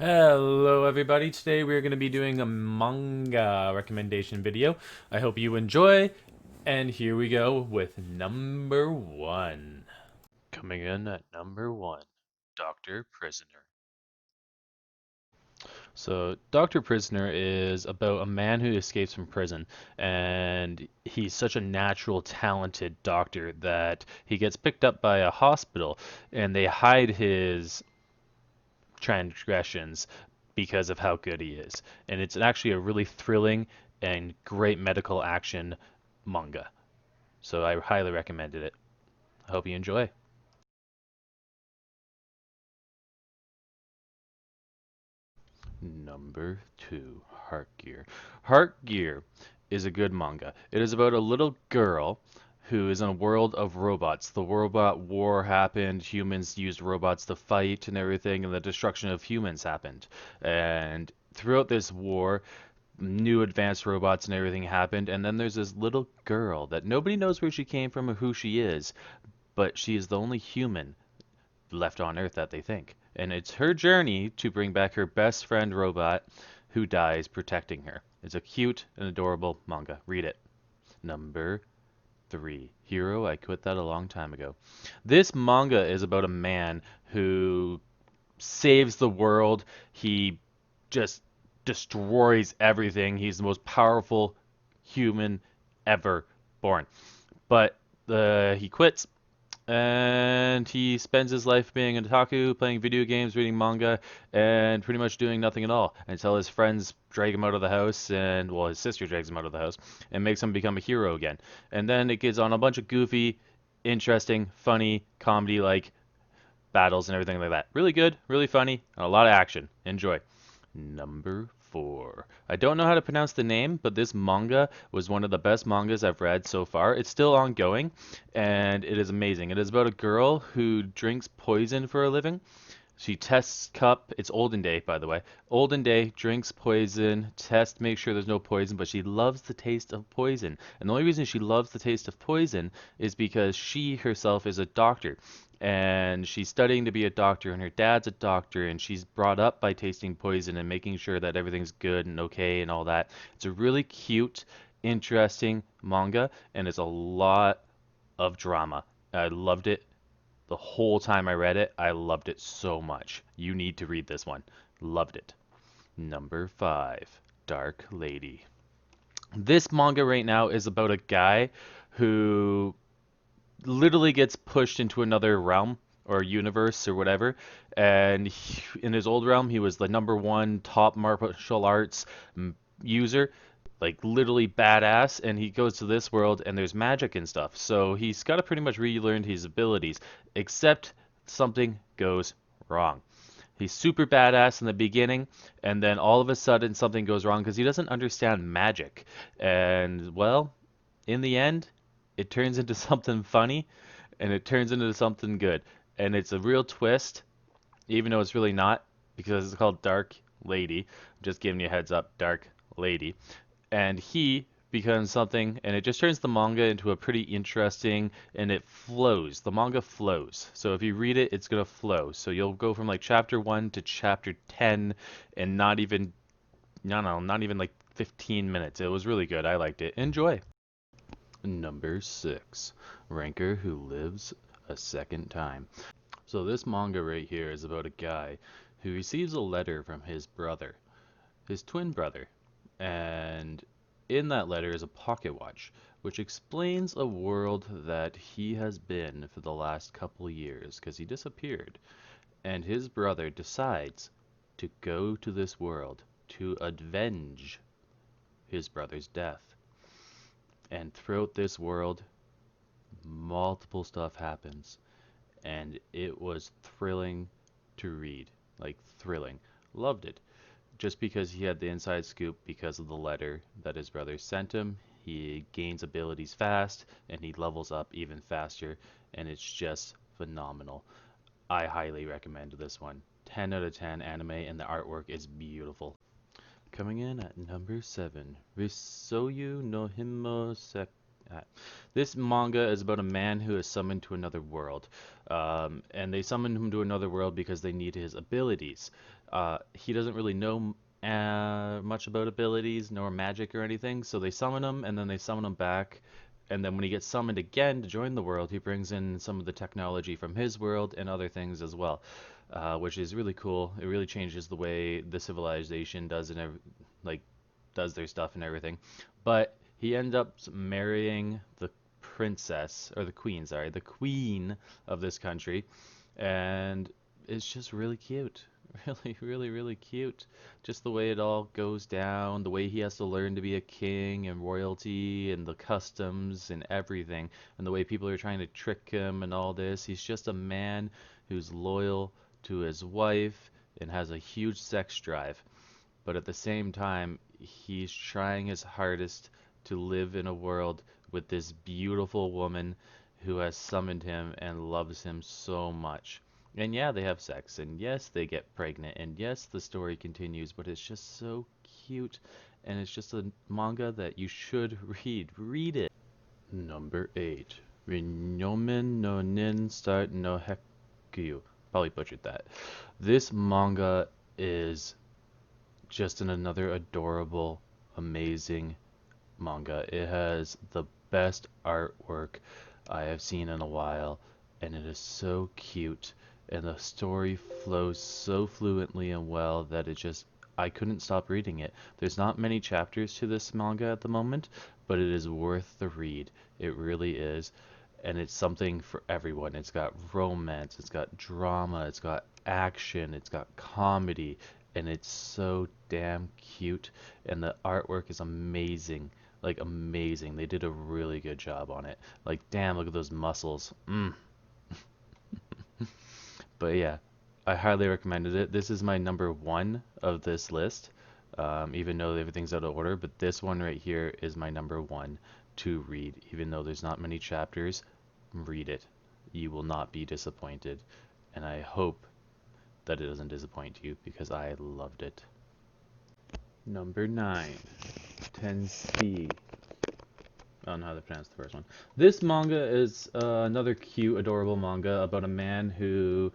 Hello everybody, today we're going to be doing a manga recommendation video. I hope you enjoy, and here we go with number one. Coming in at number one, Dr. Prisoner. So, Dr. Prisoner is about a man who escapes from prison, and he's such a natural, talented doctor that he gets picked up by a hospital, and they hide his transgressions because of how good he is. And it's actually a really thrilling and great medical action manga. So I highly recommended it. I hope you enjoy. Number two, Heart Gear. Heart Gear is a good manga. It is about a little girl who is in a world of robots. The robot war happened, humans used robots to fight and everything, and the destruction of humans happened. And throughout this war, new advanced robots and everything happened, and then there's this little girl that nobody knows where she came from or who she is, but she is the only human left on Earth that they think. And it's her journey to bring back her best friend robot who dies protecting her. It's a cute and adorable manga. Read it. Number three. Hero, I quit that a long time ago. This manga is about a man who saves the world. He just destroys everything. He's the most powerful human ever born. But he quits and he spends his life being an otaku, playing video games, reading manga, and pretty much doing nothing at all until his friends drag him out of the house, and well, his sister drags him out of the house and makes him become a hero again. And then it gets on a bunch of goofy, interesting, funny, comedy-like battles and everything like that. Really good, really funny, and a lot of action. Enjoy. Number four. I don't know how to pronounce the name, but this manga was one of the best mangas I've read so far. It's still ongoing, and it is amazing. It is about a girl who drinks poison for a living. She tests cup. It's olden day, by the way. Olden day, drinks poison, tests, make sure there's no poison, but she loves the taste of poison. And the only reason she loves the taste of poison is because she herself is a doctor. And she's studying to be a doctor, and her dad's a doctor, and she's brought up by tasting poison and making sure that everything's good and okay and all that. It's a really cute, interesting manga, and it's a lot of drama. I loved it the whole time I read it. I loved it so much. You need to read this one. Loved it. Number five, Dark Lady. This manga right now is about a guy who literally gets pushed into another realm or universe or whatever. And in his old realm, he was the number one top martial arts user, like literally badass. And he goes to this world and there's magic and stuff. So he's got to pretty much relearn his abilities, except something goes wrong. He's super badass in the beginning, and then all of a sudden something goes wrong because he doesn't understand magic. And well, in the end, it turns into something funny and it turns into something good. And it's a real twist, even though it's really not, because it's called Dark Lady. I'm just giving you a heads up, Dark Lady. And he becomes something, and it just turns the manga into a pretty interesting, and it flows. The manga flows. So if you read it, it's gonna flow. So you'll go from like chapter 1 to chapter 10 and not even, no, no, not even like 15 minutes. It was really good. I liked it. Enjoy. Number six, Ranker Who Lives a Second Time. So this manga right here is about a guy who receives a letter from his brother, his twin brother, and in that letter is a pocket watch, which explains a world that he has been for the last couple years because he disappeared. And his brother decides to go to this world to avenge his brother's death. And throughout this world, multiple stuff happens, and it was thrilling to read. Like, thrilling. Loved it. Just because he had the inside scoop because of the letter that his brother sent him. He gains abilities fast, and he levels up even faster, and it's just phenomenal. I highly recommend this one. 10 out of 10 anime, and the artwork is beautiful. Coming in at number 7, Risoyu no Himo This manga is about a man who is summoned to another world. And they summon him to another world because they need his abilities. He doesn't really know much about abilities nor magic or anything, so they summon him and then they summon him back. And then when he gets summoned again to join the world, he brings in some of the technology from his world and other things as well, which is really cool. It really changes the way the civilization does and like does their stuff and everything. But he ends up marrying the princess or the queen, sorry, the queen of this country, and it's just really cute. Really, really, really cute. Just the way it all goes down, the way he has to learn to be a king and royalty and the customs and everything, and the way people are trying to trick him and all this. He's just a man who's loyal to his wife and has a huge sex drive. But at the same time, he's trying his hardest to live in a world with this beautiful woman who has summoned him and loves him so much. And yeah, they have sex, and yes, they get pregnant, and yes, the story continues, but it's just so cute, and it's just a manga that you should read. Read it! Number 8. Rinyomen no Nin Start no Hekyu. Probably butchered that. This manga is just another adorable, amazing manga. It has the best artwork I have seen in a while, and it is so cute, and the story flows so fluently and well that I couldn't stop reading it. There's not many chapters to this manga at the moment, but it is worth the read. It really is. And it's something for everyone. It's got romance, it's got drama, it's got action, it's got comedy, and it's so damn cute. And the artwork is amazing. Like, amazing. They did a really good job on it. Like, damn, look at those muscles. But yeah, I highly recommended it. This is my number one of this list, even though everything's out of order. But this one right here is my number one to read. Even though there's not many chapters, read it. You will not be disappointed. And I hope that it doesn't disappoint you because I loved it. Number 9, Tensei. I don't know how to pronounce the first one. This manga is another cute, adorable manga about a man who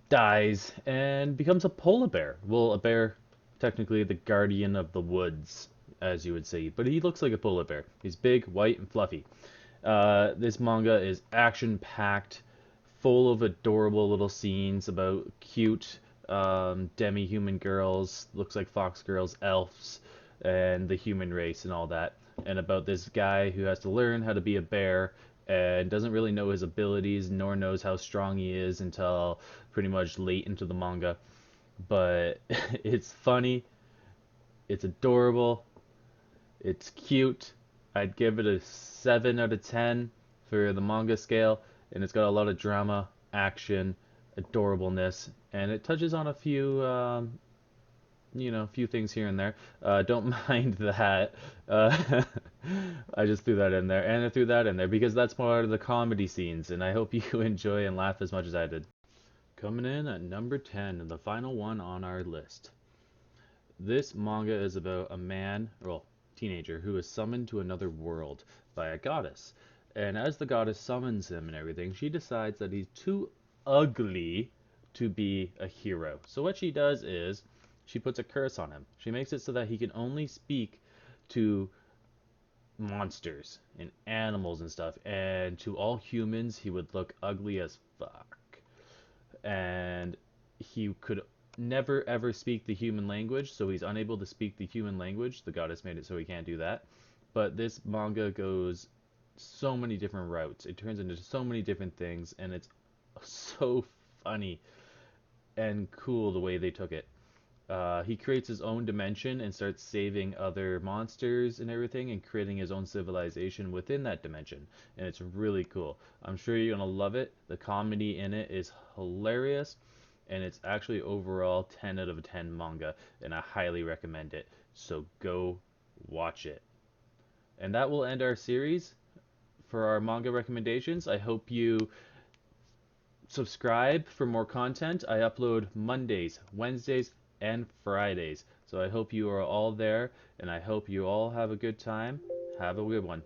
dies and becomes a polar bear. Well, a bear, technically the guardian of the woods, as you would say, but he looks like a polar bear. He's big, white, and fluffy. This manga is action packed, full of adorable little scenes about cute demi human girls, looks like fox girls, elves, and the human race and all that. And about this guy who has to learn how to be a bear and doesn't really know his abilities nor knows how strong he is until pretty much late into the manga. But it's funny, it's adorable, it's cute. I'd give it a 7 out of 10 for the manga scale, and it's got a lot of drama, action, adorableness, and it touches on a few, few things here and there. Don't mind that. Uh, I just threw that in there, and I threw that in there because that's part of the comedy scenes, and I hope you enjoy and laugh as much as I did. Coming in at number 10, and the final one on our list. This manga is about a man, well, teenager, who is summoned to another world by a goddess. And as the goddess summons him and everything, she decides that he's too ugly to be a hero. So what she does is she puts a curse on him. She makes it so that he can only speak to monsters and animals and stuff. And to all humans, he would look ugly as fuck. And he could never ever speak the human language, so he's unable to speak the human language. The goddess made it so he can't do that. But this manga goes so many different routes. It turns into so many different things, and it's so funny and cool the way they took it. He creates his own dimension and starts saving other monsters and everything and creating his own civilization within that dimension. And it's really cool. I'm sure you're going to love it. The comedy in it is hilarious. And it's actually overall 10 out of 10 manga. And I highly recommend it. So go watch it. And that will end our series for our manga recommendations. I hope you subscribe for more content. I upload Mondays, Wednesdays, and Fridays. So I hope you are all there, and I hope you all have a good time. Have a good one.